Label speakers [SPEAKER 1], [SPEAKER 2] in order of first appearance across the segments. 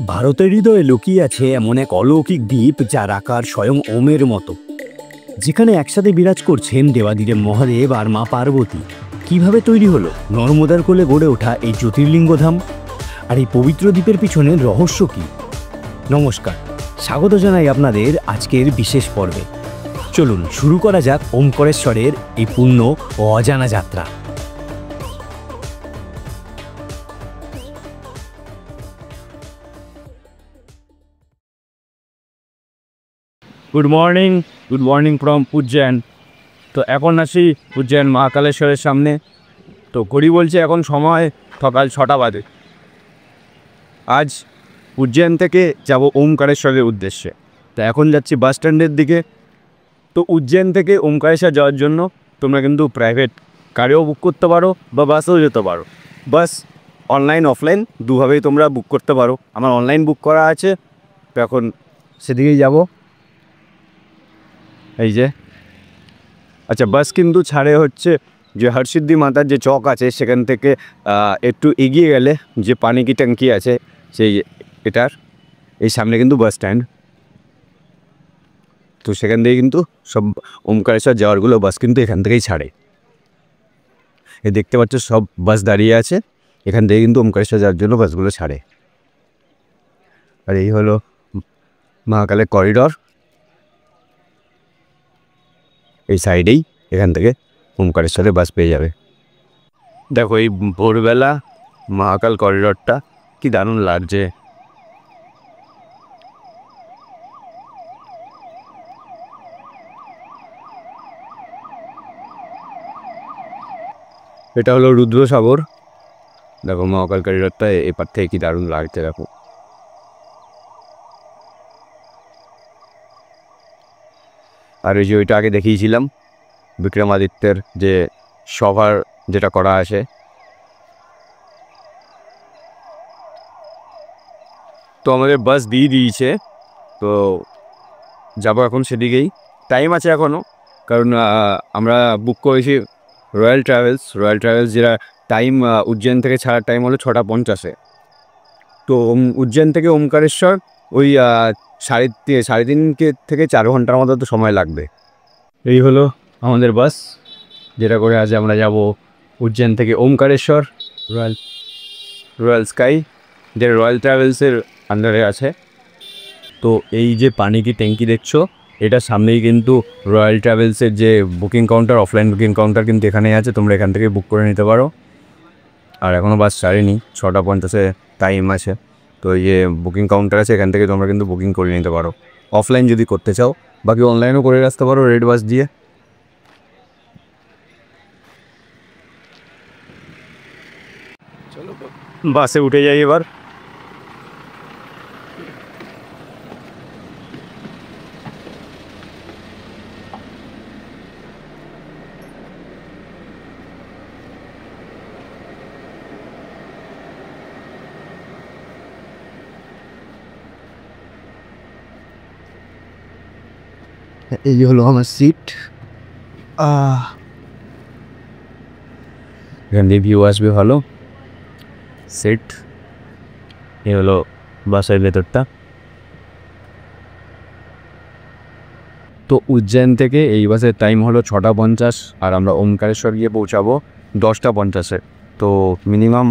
[SPEAKER 1] ভারতের হৃদয়ে লুকিয়ে আছে এমন এক অলৌকিক দ্বীপ যার আকার স্বয়ং ওমের মতো, যেখানে একসাথে বিরাজ করছেন দেবাদিদেব মহাদেব আর মা পার্বতী। কিভাবে তৈরি হলো নর্মদার কোলে গড়ে ওঠা এই জ্যোতির্লিঙ্গধাম, আর এই পবিত্র দ্বীপের পিছনের রহস্য কি? নমস্কার, স্বাগত জানাই আপনাদের আজকের বিশেষ পর্বে। চলুন শুরু করা যাক ওমকারেশ্বরের এই পূর্ণ ও অজানা যাত্রা।
[SPEAKER 2] Good morning from Ujjain. তো এখন আসি উজ্জয়ন মহাকালেশ্বরের সামনে। তো ঘড়ি বলছে এখন সময় সকাল 6টা বাজে। আজ উজ্জয়ন থেকে যাব ওমকারেশ্বরের উদ্দেশ্যে। তো এখন যাচ্ছি বাস স্ট্যান্ডের দিকে। তো উজ্জয়ন থেকে ওমকারেশ্বর যাওয়ার জন্য তোমরা কিন্তু প্রাইভেট গাড়িও বুক করতে পারো বা বাসেও যেতে পারো। বাস অনলাইন অফলাইন দুভাবেই তোমরা বুক করতে পারো। আমার অনলাইন বুক করা আছে, তো এখন সেদিকেই যাব। এই যে আচ্ছা, বাস কিন্তু ছাড়ে হচ্ছে যে হরসিদ্ধি মাতার যে চক আছে সেখান থেকে একটু এগিয়ে গেলে যে পানি কি ট্যাঙ্কি আছে সেই এটার এই সামনে কিন্তু বাস স্ট্যান্ড। তো সেখান থেকে কিন্তু সব ওমকারেশ্বর যাওয়ারগুলো বাস কিন্তু এখান থেকেই ছাড়ে। এ দেখতে পাচ্ছ সব বাস দাঁড়িয়ে আছে, এখান থেকে কিন্তু ওমকারেশ্বর যাওয়ার জন্য বাসগুলো ছাড়ে। আর এই হলো মহাকালের করিডর। এই সাইডেই এখান থেকে ওমকারেশ্বরে বাস পেয়ে যাবে। দেখো এই ভোরবেলা মহাকাল করিডরটা কি দারুণ লাগছে। এটা হলো রুদ্রসাগর। দেখো মহাকাল করিডরটা এপার থেকে কি দারুণ লাগছে। দেখো আর ওই যে ওইটা আগে দেখিয়েছিলাম বিক্রমাদিত্যের যে সভার যেটা করা আছে। তো আমাদের বাস দিয়ে দিয়েছে, তো যাবো এখন সেদিকেই। টাইম আছে এখনও, কারণ আমরা বুক করেছি রয়্যাল ট্রাভেলস যেটা টাইম উজ্জয়ন থেকে ছাড়ার টাইম হলো 6টা 50-এ। তো উজ্জয়ন থেকে ওমকারেশ্বর ওই 3.5 থেকে 4 ঘন্টার মতো তো সময় লাগবে। এই হলো আমাদের বাস, যেটা করে আজ আমরা যাব উজ্জয়ন থেকে ওমকারেশ্বর। রয়্যাল স্কাই যে রয়্যাল ট্রাভেলসের আন্ডারে আছে। তো এই যে পানি কি ট্যাঙ্কি দেখছো, এটা সামনেই কিন্তু রয়্যাল ট্রাভেলসের যে booking counter, offline booking counter কিন্তু এখানেই আছে, তোমরা এখান থেকে বুক করে নিতে পারো। আর এখনও বাস ছাড়েনি, 6টা 50-এ টাইম আছে। তো এই যে বুকিং কাউন্টার আছে, এখান থেকে তোমরা কিন্তু বুকিং করে নিতে পারো অফলাইন যদি করতে চাও। বাকি অনলাইনও করে আসতে পারো রেড বাস দিয়ে। চলো বাসে উঠে যাই এবার। এই হলো আমার সিট। এখান দিয়ে ভিউ আসবে ভালো। সিট এই হলো বাসের ভেতরটা। তো উজ্জয়ন থেকে এই বাসের টাইম হলো 6টা 50, আর আমরা ওমকারেশ্বর গিয়ে পৌঁছাবো 10টা 50-এ। তো মিনিমাম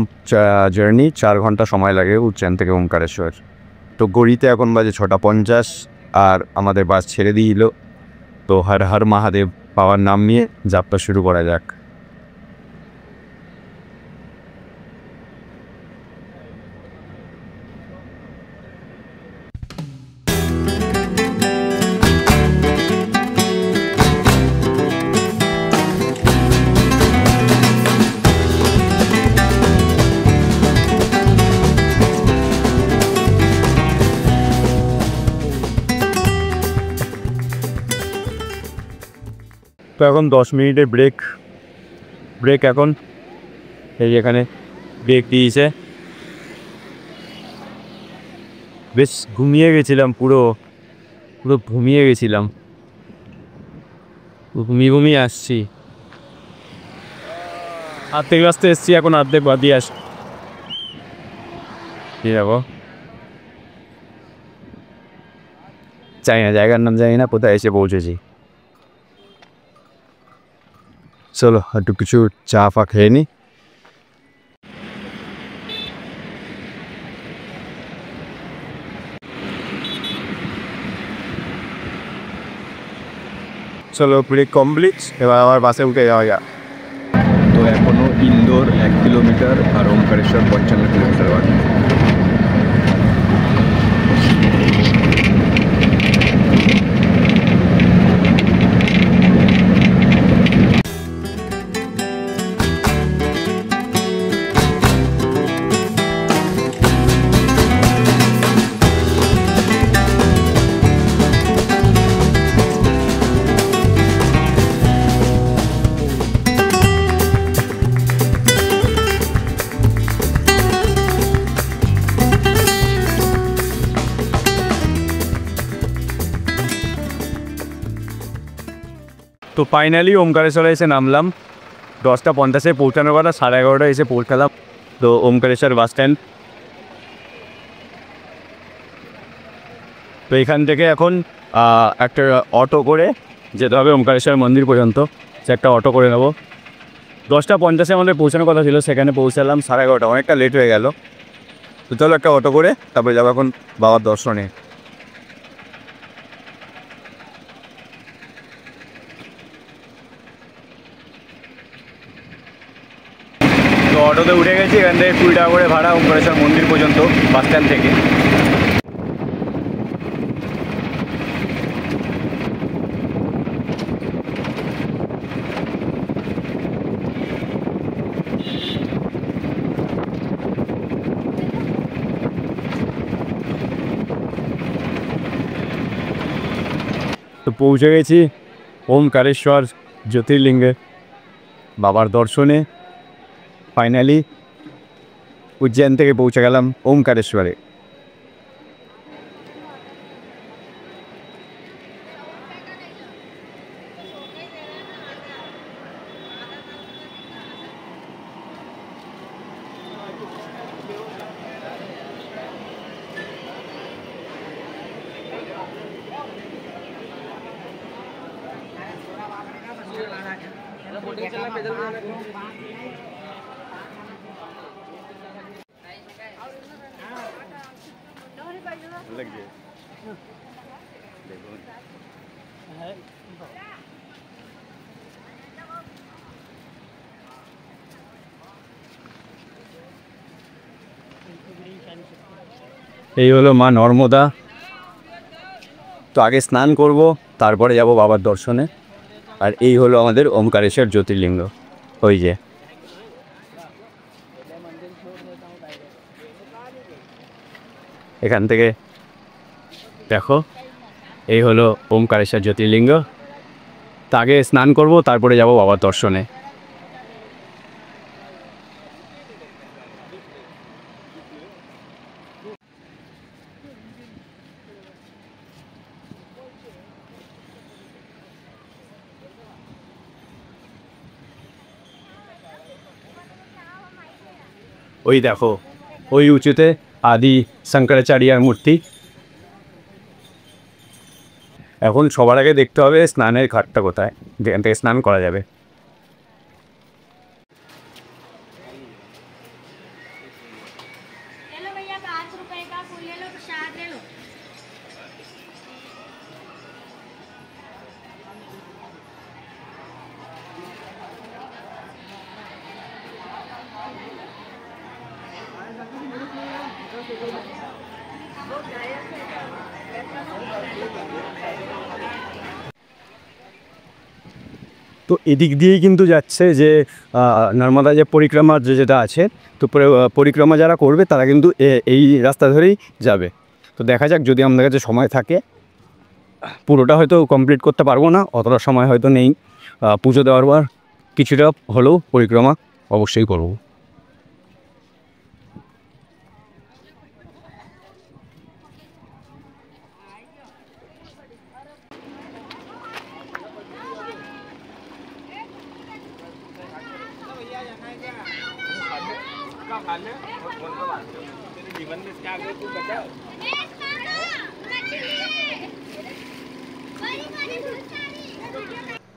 [SPEAKER 2] জার্নি 4 ঘন্টা সময় লাগে উজ্জয়ন থেকে ওমকারেশ্বর। তো গড়িতে এখন বাজে 6টা 50, আর আমাদের বাস ছেড়ে দিল। তো হর হর মহাদেব পাওয়ার নাম নিয়ে যাত্রা শুরু করা যাক। তো এখন 10 মিনিটের ব্রেক এখন এই এখানে ব্রেক দিয়েছে। বেশ ঘুমিয়ে গেছিলাম, পুরো ঘুমিয়ে গেছিলাম, ঘুমিয়ে আসছি। আর্ধেক রাস্তা এসছি, এখন আর্ধেক বাদিয়ে আসছি। দেখো জানি না, জায়গার নাম জানি না, কোথায় এসে পৌঁছেছি। চলো একটু কিছু চা ফা খেয়ে নিই। চলো পুরো কমপ্লিট, এবার আমার বাসে উঠে যাওয়া যাক। তো এখনও ইন্দোর 1 কিলোমিটার আর ওমকারেশ্বর 55 কিলোমিটার বাকি। তো ফাইনালি ওমকারেশ্বরে এসে নামলাম। 10:50 পৌঁছানোর কথা, 11:30 এসে পৌঁছালাম। তো ওমকারেশ্বর বাস স্ট্যান্ড। তো এখান থেকে এখন একটা অটো করে যেতে হবে ওমকারেশ্বর মন্দির পর্যন্ত। সে একটা অটো করে নেবো। 10:50 আমাদের পৌঁছানোর কথা ছিল, সেখানে পৌঁছালাম 11:30, অনেকটা লেট হয়ে গেল। তো চলো একটা অটো করে তারপরে যাবো এখন বাবার দর্শনে। তো অটোতে উঠে গেছি, এখান থেকে 20 টাকা করে ভাড়া ওমকারেশ্বর মন্দির পর্যন্ত বাস স্ট্যান্ড থেকে। তো পৌঁছে গেছি ওমকারেশ্বর জ্যোতির্লিঙ্গে বাবার দর্শনে। ফাইনালি উজ্জয়ন থেকে পৌঁছে গেলাম ওমকারেশ্বরে। এই হলো মা নর্মদা। তো আগে স্নান করব, তারপরে যাব বাবার দর্শনে। আর এই হলো আমাদের ওমকারেশ্বর জ্যোতির্লিঙ্গ। ওই যে এখান থেকে দেখো, এই হলো ওমকারেশ্বর জ্যোতির্লিঙ্গ। তা আগে স্নান করব, তারপরে যাব বাবার দর্শনে। ওই দেখো, ওই উঁচুতে আদি শঙ্করাচার্যের মূর্তি। এখন সবার আগে দেখতে হবে স্নানের ঘাটটা কোথায়, যেখান থেকে স্নান করা যাবে। তো এদিক দিয়েই কিন্তু যাচ্ছে যে নর্মদা যে পরিক্রমা যেটা আছে, তো পরিক্রমা যারা করবে তারা কিন্তু এই রাস্তা ধরেই যাবে। তো দেখা যাক, যদি আমাদের কাছে সময় থাকে, পুরোটা হয়তো কমপ্লিট করতে পারবো না, অতটা সময় হয়তো নেই। পুজো দেওয়ার পর কিছুটা হলেও পরিক্রমা অবশ্যই করব।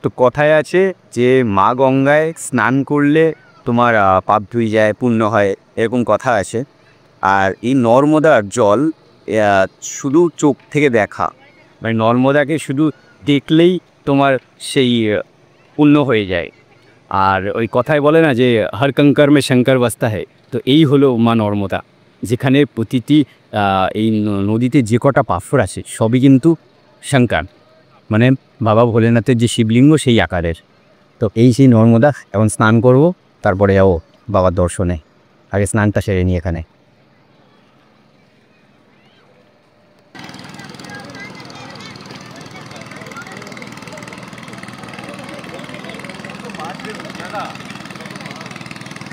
[SPEAKER 2] তো কথায় আছে যে মা গঙ্গায় স্নান করলে তোমার পাপ ধুয়ে যায়, পুণ্য হয়, এরকম কথা আছে। আর এই নর্মদার জল শুধু চোখ থেকে দেখা, মানে নর্মদাকে শুধু দেখলেই তোমার সেই পুণ্য হয়ে যায়। আর ওই কথায় বলে না যে হর কঙ্কর মে শঙ্কর বসতা হয়, তো এই হলো মা নর্মদা, যেখানে প্রতিটি এই নদীতে যে কটা পাথর আছে সবই কিন্তু শঙ্কর, মানে বাবা ভোলেনাথের যে শিবলিঙ্গ সেই আকারের। তো এই সেই নর্মদা, এখন স্নান করব, তারপরে যাবো বাবার দর্শনে। আগে স্নানটা সেরে নিই এখানে।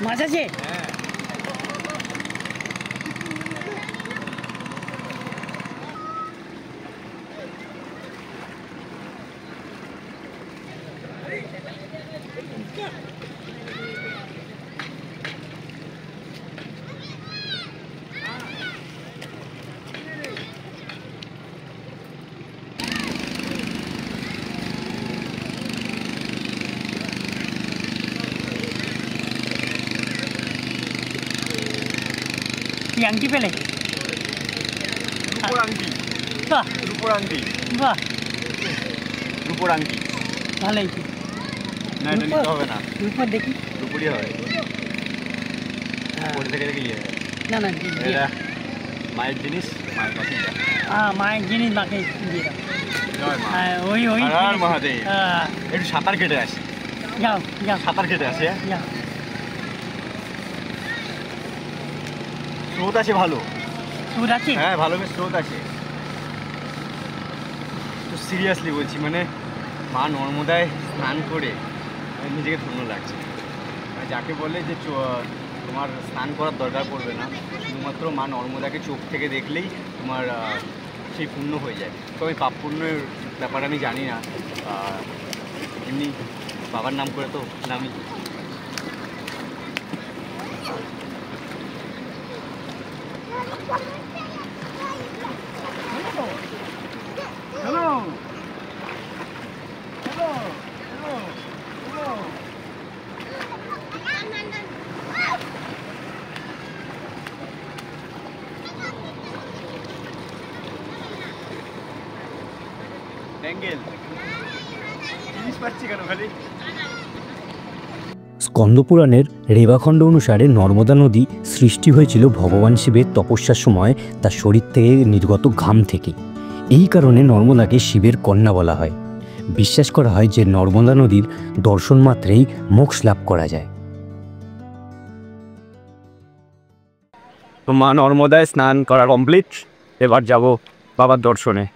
[SPEAKER 3] মাছ আছে? কি আংটি পেলে?
[SPEAKER 2] রূপোর আংটি।
[SPEAKER 3] বাহ
[SPEAKER 2] রূপোর আংটি।
[SPEAKER 3] বাহ,
[SPEAKER 2] রূপোর আংটি।
[SPEAKER 3] ভালোই তো।
[SPEAKER 2] না, এটা নিতে হবে না,
[SPEAKER 3] রূপোর দেখি।
[SPEAKER 2] রূপোরই হবে।
[SPEAKER 3] হ্যাঁ।
[SPEAKER 2] ওটা থেকে দেখে ইয়ে,
[SPEAKER 3] না না,
[SPEAKER 2] এটা মায়ের জিনিস, মায়ের কাছে দাও।
[SPEAKER 3] মায়ের জিনিস মাকে দিয়ে দাও।
[SPEAKER 2] জয় মা।
[SPEAKER 3] হ্যাঁ, ওই ওই
[SPEAKER 2] হর হর মহাদেব।
[SPEAKER 3] হ্যাঁ,
[SPEAKER 2] একটু সাঁতার কেটে আসি,
[SPEAKER 3] যাও যাও
[SPEAKER 2] সাঁতার কেটে আসি। হ্যাঁ,
[SPEAKER 3] যাও।
[SPEAKER 2] স্রোত আছে ভালো।
[SPEAKER 3] সুর আছে?
[SPEAKER 2] হ্যাঁ, ভালো বেশ স্রোত আছে। তো সিরিয়াসলি বলছি, মানে মা নর্মদায় স্নান করে নিজেকে ধন্য লাগছে। মানে যাকে বলে যে তোমার স্নান করার দরকার পড়বে না, শুধুমাত্র মা নর্মদাকে চোখ থেকে দেখলেই তোমার সেই পুণ্য হয়ে যায়। তবে পাপ পুণ্যের ব্যাপারে আমি জানি না, এমনি বাবার নাম করে তো নামই। জিনিস পাচ্ছি কেন খালি?
[SPEAKER 1] স্কন্দপুরাণের রেবাখণ্ড অনুসারে নর্মদা নদী সৃষ্টি হয়েছিল ভগবান শিবের তপস্যার সময় তার শরীর থেকে নির্গত ঘাম থেকে। এই কারণে নর্মদাকে শিবের কন্যা বলা হয়। বিশ্বাস করা হয় যে নর্মদা নদীর দর্শন মাত্রেই মোক্ষ লাভ করা যায়।
[SPEAKER 2] তো মা নর্মদায় স্নান করা কমপ্লিট, এবার যাব বাবার দর্শনে।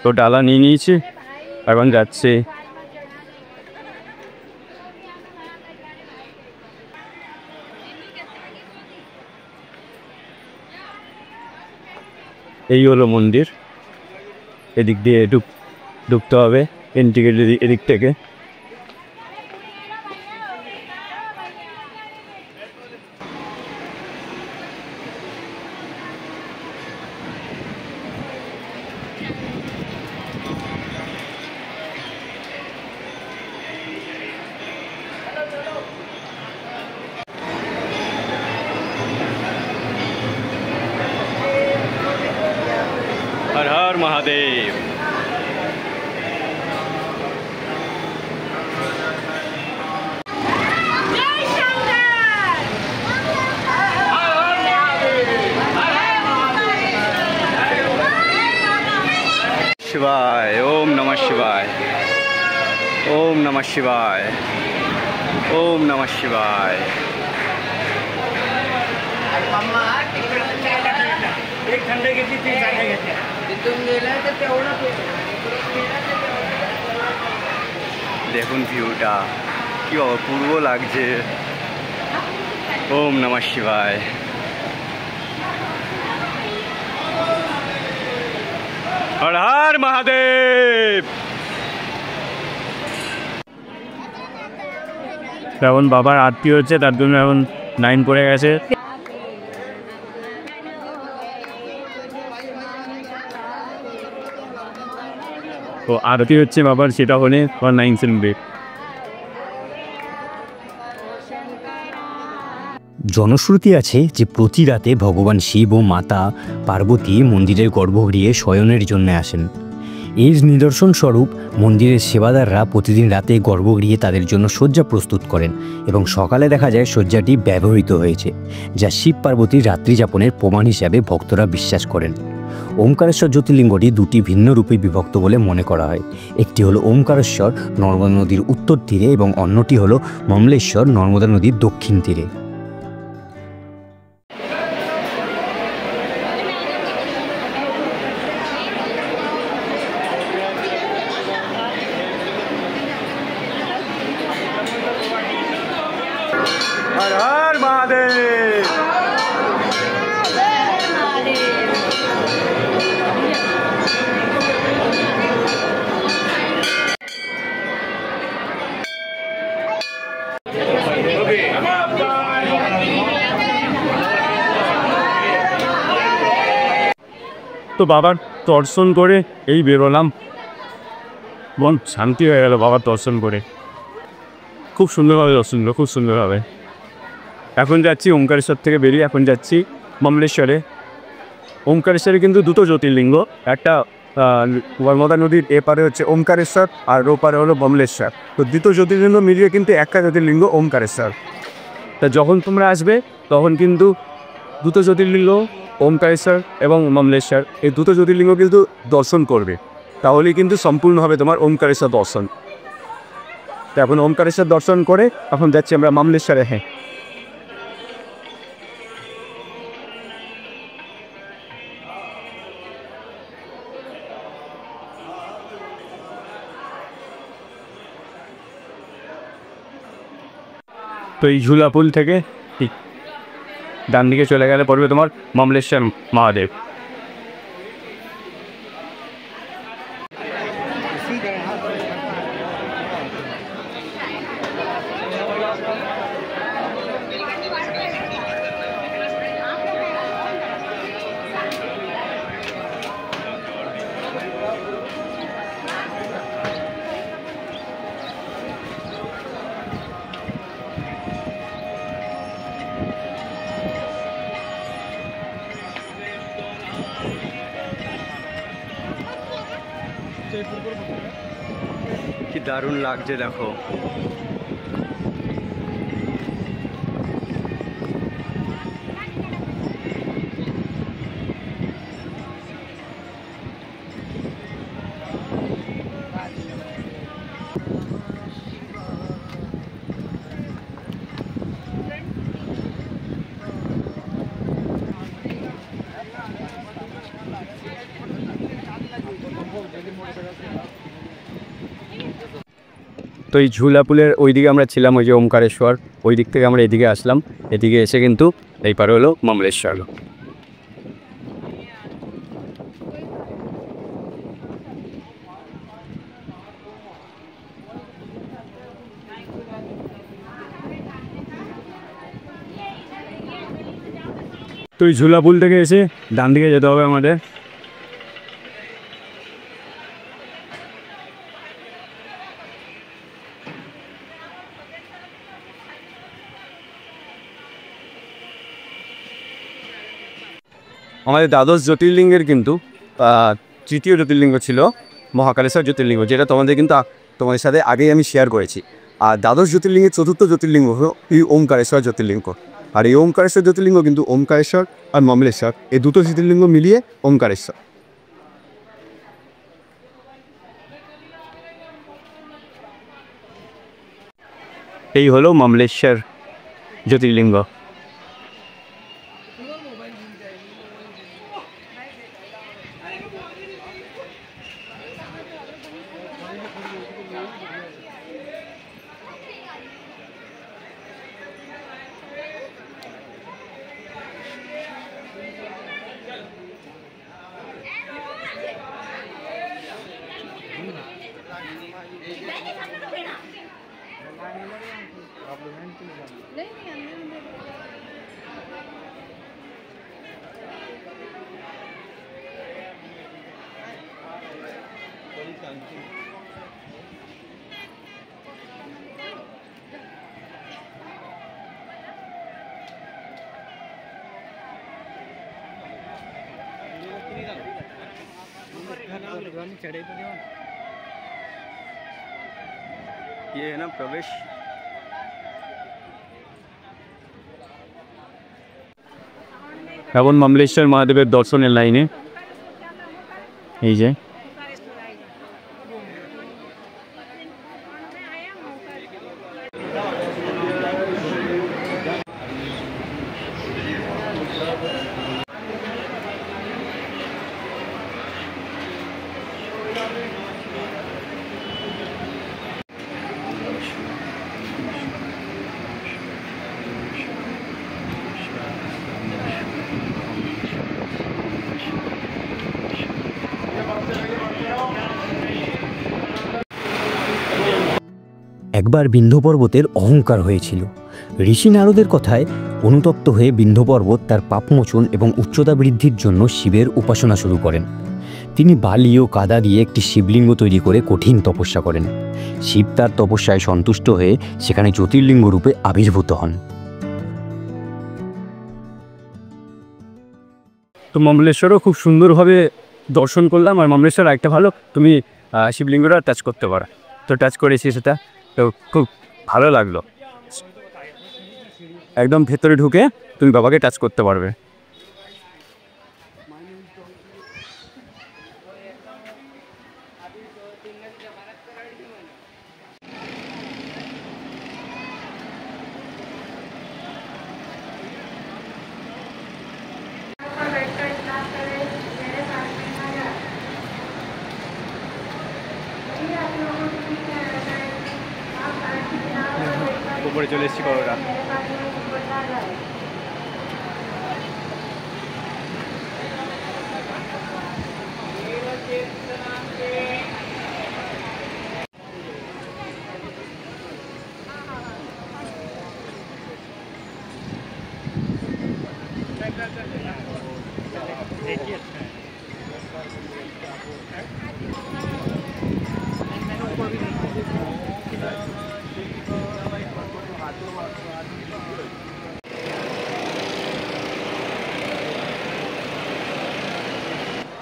[SPEAKER 2] তো ডালা নিয়ে নিয়েছি, এখন যাচ্ছে। এই হলো মন্দির, এদিক দিয়ে ঢুকতে হবে, এন্ট্রি গেট এদিক থেকে। हर हर महादेव। शिवाय, ओम नमः शिवाय, ओम नमः शिवाय, ओम नमः शिवाय।
[SPEAKER 3] एक थंडे घेतली, ती थंडे घेतली. तिथून गेला तर तेवढं
[SPEAKER 2] দেখুন ভিউটা কি অপূর্ব লাগছে। ওম নমঃ শিবায়। হর হর মহাদেব। এখন বাবার আরতি হচ্ছে, তার জন্য এখন লাইন পড়ে গেছে। তো আরতি হচ্ছে বাবার, সেটা হলে আবার 9 সেকেন্ড।
[SPEAKER 1] জনশ্রুতি আছে যে প্রতি রাতে ভগবান শিব ও মাতা পার্বতী মন্দিরের গর্ভগৃহে শয়নের জন্য আসেন। এর নিদর্শন স্বরূপ মন্দিরের সেবাদাররা প্রতিদিন রাতে গর্ভগৃহে তাদের জন্য শয্যা প্রস্তুত করেন এবং সকালে দেখা যায় শয্যাটি ব্যবহৃত হয়েছে, যা শিব পার্বতীর রাত্রিযাপনের প্রমাণ হিসাবে ভক্তরা বিশ্বাস করেন। ওমকারেশ্বর জ্যোতির্লিঙ্গটি দুটি ভিন্ন রূপে বিভক্ত বলে মনে করা হয়। একটি হলো ওমকারেশ্বর নর্মদা নদীর উত্তর তীরে এবং অন্যটি হলো মমলেশ্বর নর্মদা নদীর দক্ষিণ তীরে।
[SPEAKER 2] হর হর মহাদেব। তো বাবার দর্শন করে এই বেরোলাম, মন শান্তি হয়ে গেল বাবার দর্শন করে। খুব সুন্দরভাবে দর্শন হলো, খুব সুন্দরভাবে। এখন যাচ্ছি ওমকারেশ্বর থেকে বেরিয়ে, এখন যাচ্ছি মমলেশ্বরে। ওমকারেশ্বরে কিন্তু দুটো জ্যোতির্লিঙ্গ, একটা নর্মদা নদীর এপারে হচ্ছে ওমকারেশ্বর আর ওপারে হলো মমলেশ্বর। তো দুটো জ্যোতির্লিঙ্গ মিলিয়ে কিন্তু একটা জ্যোতির্লিঙ্গ ওমকারেশ্বর। তা যখন তোমরা আসবে তখন কিন্তু দুটো জ্যোতির্লিঙ্গ ওমকারেশ্বর এবং মমলেশ্বর, এই দুটো জ্যোতির্লিঙ্গ কিন্তু দর্শন করবে, তাহলেই কিন্তু সম্পূর্ণ হবে তোমার ওমকারেশ্বর দর্শন। তো এখন ওমকারেশ্বর দর্শন করে এখন যাচ্ছি আমরা মমলেশ্বরে। হ্যাঁ, তো এই ঝুলাপুল থেকে ঠিক ডান দিকে চলে গেলে পড়বে তোমার মমলেশ্বর মহাদেব। কি দারুণ লাগছে দেখো। তো এই ঝুলাপুলের ওই দিকে আমরা ছিলাম, ওই যে ওমকারেশ্বর, ওই দিক থেকে আমরা এদিকে আসলাম। এদিকে এসে কিন্তু এই পারে হলো মমলেশ্বর। তো এই ঝুলাপুল থেকে এসে ডান দিকে যেতে হবে আমাদের। আমাদের দ্বাদশ জ্যোতির্লিঙ্গের কিন্তু তৃতীয় জ্যোতির্লিঙ্গ ছিল মহাকালেশ্বর জ্যোতির্লিঙ্গ, যেটা তোমাদের সাথে আগেই আমি শেয়ার করেছি। আর দ্বাদশ জ্যোতির্লিঙ্গের চতুর্থ জ্যোতির্লিঙ্গ হলো এই ওমকারেশ্বর জ্যোতির্লিঙ্গ। আর এই ওমকারেশ্বর জ্যোতির্লিঙ্গ কিন্তু ওমকারেশ্বর আর মমলেশ্বর, এই দুটো জ্যোতির্লিঙ্গ মিলিয়ে ওমকারেশ্বর। এই হলো মমলেশ্বর জ্যোতির্লিঙ্গ। ये है ना प्रवेश। এখন মামলেশ্বর মহাদেবের দর্শনের লাইনে এই যে
[SPEAKER 1] একবার বিন্ধ্য পর্বতের অহংকার হয়েছিল। ঋষি নারদের কথায় অনুতপ্ত হয়ে বিন্ধ্য পর্বত তার পাপমোচন এবং উচ্চতা বৃদ্ধির জন্য শিবের উপাসনা শুরু করেন। তিনি বালি ও কাদা দিয়ে একটি শিবলিঙ্গ তৈরি করে কঠিন তপস্যা করেন। শিব তার তপস্যায় সন্তুষ্ট হয়ে সেখানে জ্যোতির্লিঙ্গ রূপে আবির্ভূত হন।
[SPEAKER 2] তো মামলেশ্বরও খুব সুন্দরভাবে দর্শন করলাম। আর মামলেশ্বর একটা ভালো, তুমি শিবলিঙ্গটা টাচ করতে পারো, তো টাচ করেছি সেটা, তো খুব ভালো লাগলো। একদম ভেতরে ঢুকে তুমি বাবাকে টাচ করতে পারবে। উপরে চলে এসেছি বাবারা।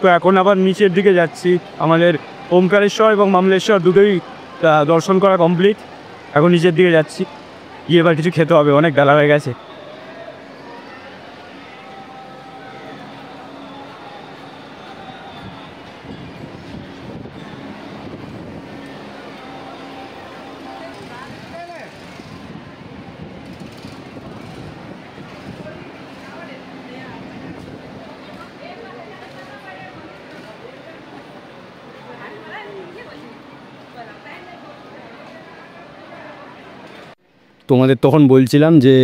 [SPEAKER 2] তো এখন আবার নিচের দিকে যাচ্ছি। আমাদের ওমকারেশ্বর এবং মামলেশ্বর দুটোই দর্শন করা কমপ্লিট। এখন নিচের দিকে যাচ্ছি, গিয়ে এবার কিছু খেতে হবে, অনেক বেলা হয়ে গেছে। তোমাদের তখন বলছিলাম যে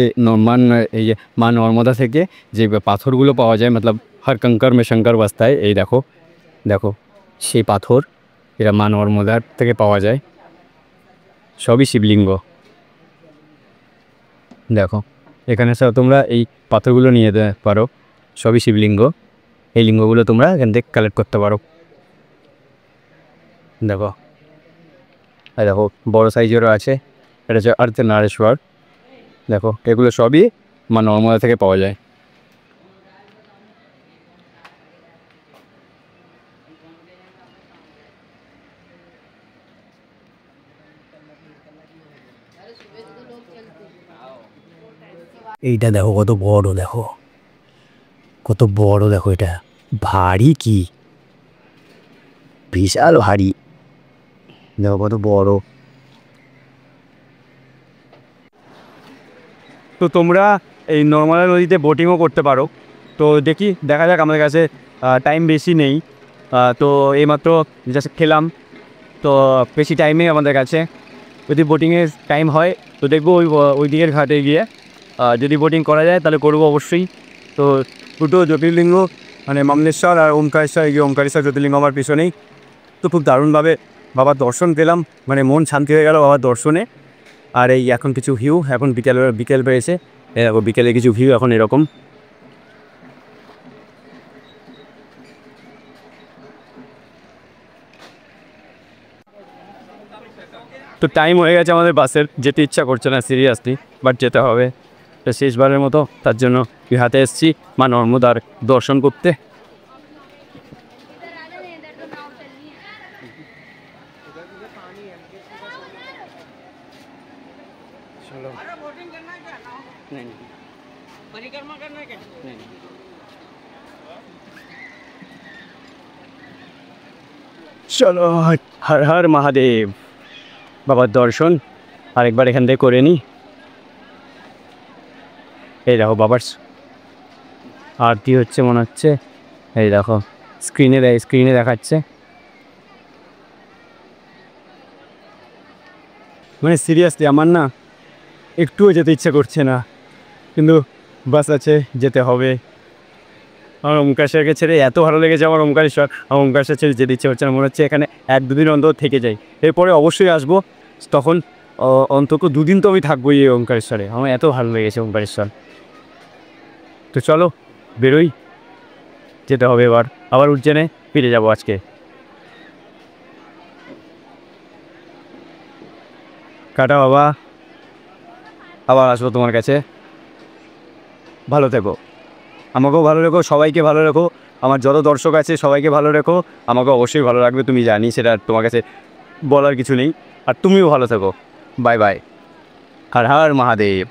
[SPEAKER 2] এই যে মা নর্মদা থেকে যে পাথরগুলো পাওয়া যায়, মতলব হর কঙ্কর মে শঙ্কর বাস্তায়, এই দেখো দেখো সেই পাথর, এরা মা নর্মদার থেকে পাওয়া যায়। সবই শিবলিঙ্গ। দেখো এখানে সব তোমরা এই পাথরগুলো নিয়ে যেতে পারো, সবই শিবলিঙ্গ। এই লিঙ্গগুলো তোমরা এখান থেকে কালেক্ট করতে পারো। দেখো আর দেখো বড় সাইজেরও আছে, এটা হচ্ছে অর্ধনারেশ্বর। দেখো এগুলো সবই মা নর্মদা থেকে পাওয়া যায়।
[SPEAKER 1] এইটা দেখো কত বড়, দেখো কত বড়, দেখো এটা ভারী, কি বিশাল ভারী, দেখো কত বড়।
[SPEAKER 2] তো তোমরা এই নর্মদা নদীতে বোটিংও করতে পারো। তো দেখা যাক, আমাদের কাছে টাইম বেশি নেই, তো এইমাত্র জাস্ট খেলাম, তো বেশি টাইমে আমাদের কাছে। যদি বোটিংয়ের টাইম হয় তো দেখবো ওই দিকের ঘাটে গিয়ে, যদি বোটিং করা যায় তাহলে করবো অবশ্যই। তো দুটো জ্যোতির্লিঙ্গ মানে মামলেশ্বর আর ওমকারেশ্বর, এই ওমকারেশ্বর জ্যোতির্লিঙ্গ আমার পিছনেই। তো খুব দারুণভাবে বাবার দর্শন পেলাম, মানে মন শান্তি হয়ে গেল বাবার দর্শনে। আর এই এখন কিছু ভিউ, এখন বিকেল পেয়েছে, এরকম বিকেলে কিছু ভিউ এখন এরকম। তো টাইম হয়ে গেছে আমাদের বাসের, যেতে ইচ্ছা করছে না সিরিয়াসলি, বাট যেতে হবে। তো শেষবারের মতো তার জন্য হাতে এসেছি মা নর্মদার দর্শন করতে।
[SPEAKER 3] परिक्रमा करना है क्या?
[SPEAKER 2] চলো, হর হর মহাদেব। বাবার দর্শন আরেকবার এখান থেকে করে নিই। এই দেখো বাবার আরতি হচ্ছে মনে হচ্ছে, এই দেখো স্ক্রিনে দেখাচ্ছে। মানে সিরিয়াসলি আমার না একটুও যেতে ইচ্ছে করছে না, কিন্তু বাস আছে, যেতে হবে। আমার ওমকারেশ্বরকে ছেড়ে এত ভালো লেগেছে আমার ওমকারেশ্বর, আমার ওমকারেশ্বর ছেড়ে যেতে ইচ্ছে হচ্ছে না, মনে হচ্ছে এখানে 1-2 দিন অন্তত থেকে যাই, এরপরে অবশ্যই আসবো। তখন অন্তত 2 দিন তো আমি থাকবোই এই ওমকারেশ্বরে, আমার এত ভালো লেগেছে ওমকারেশ্বর। তো চলো বেরোই, যেতে হবে এবার, আবার উজ্জয়নে ফিরে যাবো আজকে। কাটা বাবা, আবার আসবো তোমার কাছে। ভালো থেকো, আমাকেও ভালো রেখো, সবাইকে ভালো রেখো, আমার যত দর্শক আছে সবাইকে ভালো রেখো, আমাকে অবশ্যই ভালো রাখবে, তুমি জানি, সেটা তোমার কাছে বলার কিছু নেই। আর তুমিও ভালো থেকো, বাই বাই, হর হর মহাদেব।